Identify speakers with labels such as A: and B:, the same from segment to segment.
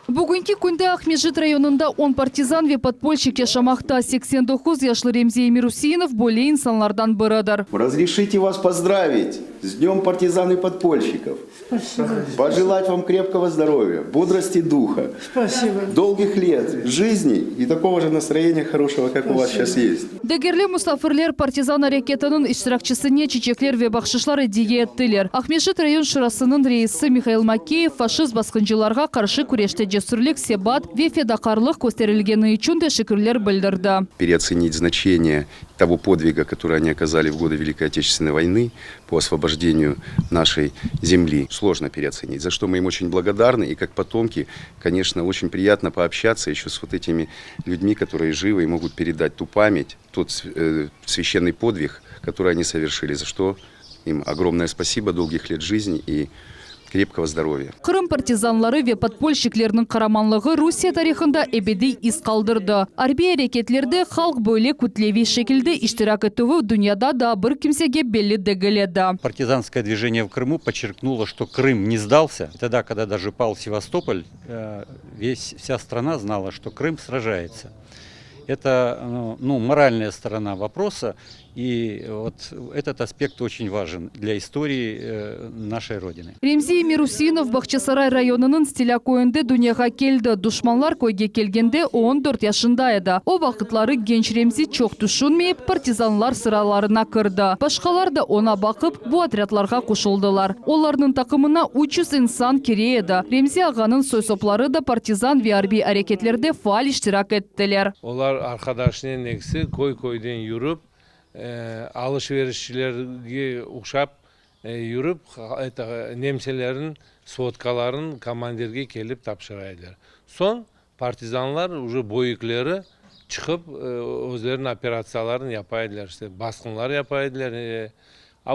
A: Бүгінгі күнде Ахмежит районында 10 партизан ве подпольщик яшамақта. 89 яшлы Ремзей Мирусинов более инсанлардан бірідір.
B: Разрешите вас поздравить с Днем партизан и подпольщиков.
C: Спасибо.
B: Пожелать вам крепкого здоровья, бодрости духа,
C: Спасибо.
B: долгих лет жизни и такого же настроения хорошего, как у вас сейчас есть.
A: Дегерлі мұстафырлер партизан әрекетінің іштиракчысыне чечеклер ве бақшышлары дие еттілер. Ахмежит район шырасының рейсі Михаил Макеев фашист басқынчыларға қаршы күрешті жесүрлік себат ве федақарлық көстерілгені үшін де шүкірлер білдірді.
B: Переоценить значение того подвига, который они оказали в годы Великой Отечественной войны по освобождению нашей земли, сложно переоценить, за что мы им очень благодарны. И как потомки, конечно, очень приятно пообщаться еще с вот этими людьми, которые живы и могут передать ту память, тот священный подвиг, который они совершили, за что им огромное спасибо, долгих лет жизни и крепкого здоровья.
A: Қырым партизанлары ве подпольщиклерінің қараманлығы Русия тарихында эбедей из қалдырды. Арби әрекетлерді халық бөле күтлеви шекілді иштирак етуі дүнияда да бір кімсеге белі дегіледі.
D: Партизанское движение в Крыму подчеркнуло, что Крым не сдался. И тогда, когда даже пал Севастополь, вся страна знала, что Крым сражается. Это моральная сторона вопроса, и вот этот аспект очень важен для истории нашей Родины.
A: Ремзей Мирусинов Бахчасарай районының стиля көйінде дүнияға келді. Душманлар көйге келгенде 14 yaşında еді. О вақытлары генч Ремзи чоқ түшінмейіп, партизанлар сыраларына кірді. Башқалар да она бақып, bu отрядларға қошылдылар. Оларының тақымына 300 инсан кере еді. Ремзи ағаның сойсоплары да партизан ве арби әрекетлерде фаал иштирак еттілер.
E: Олар arkadaşının eksi koy-koydan yürüp, alışverişçilerge uçap yürüp, nemselerin, sotkaların komandirge gelip tapşıraydılar. Son partizanlar уже boyukları çıkıp özlerinin operatsiyalarını yapaydılar, işte baskınlar yapaydılar.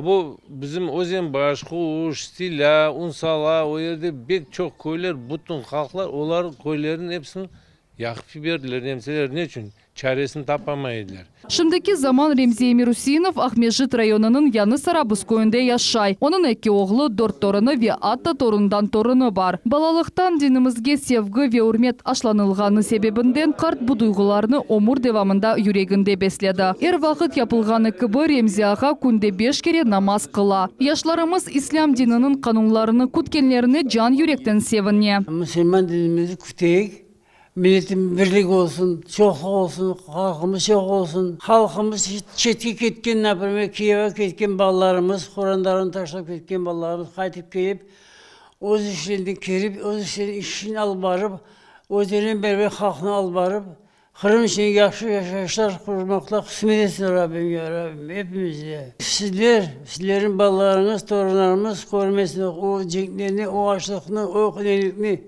E: Bu bizim Ozen Başku, Uş, Stila, Unsala, o yerde pek çok köyler, bütün halklar, onlar köylerin hepsini yakıp verdiler, nemseler ne için? Çaresini tapamaydılar.
A: Şimdiki zaman Ремзей Мирусинов Ахмежит районының яны Сарабыз көйінде яшай. Оның екі оғлы 4 торыны ве атта торындан торыны бар. Балалықтан денімізге севгі ве үрмет ашланылғаны себебінден қарт бұдуғыларыны омур девамында юрегінде беследі. Ер вақыт япылғаны кібі Ремзей аға күнде 5 кере намаз қыла. Яшларымыз ислам динінің қанунларыны күткенлеріне жан юректен севіне.
C: Müslüman dinimizi küteyik. Milletin birlik olsun, çok olsun, halkımız çok olsun. Halkımız çetki ketken, napırmaya Kiyev'e ketken ballarımız, Kur'anlarını taşlayıp ketken ballarımız kaytıp gelip, öz işlerini kerip, öz işlerini işini alıp barıp, özlerinin beraber halkını alıp barıp, Kırım için yaşlar kurmakla kısmet etsin Rabbim ya Rabbim, hepimize. Sizlerin ballarınız, torunlarımız görmesin o cenklerini, o açlıkını, o kınelikini.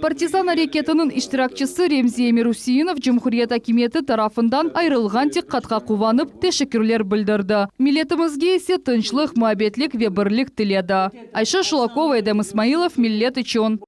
A: Партизан әрекетінің иштиракчысы Ремзей Мирусинов Cumhuriyet Hakimiyeti tarafından ayrılған тек қатқа қуванып, teşekkürler bildirdi. Milletімізге ise тынчлық, muhabbetlік ve бірлік тіледі. Ayşe Шулакова, Эдем Исмаилов, Millet için.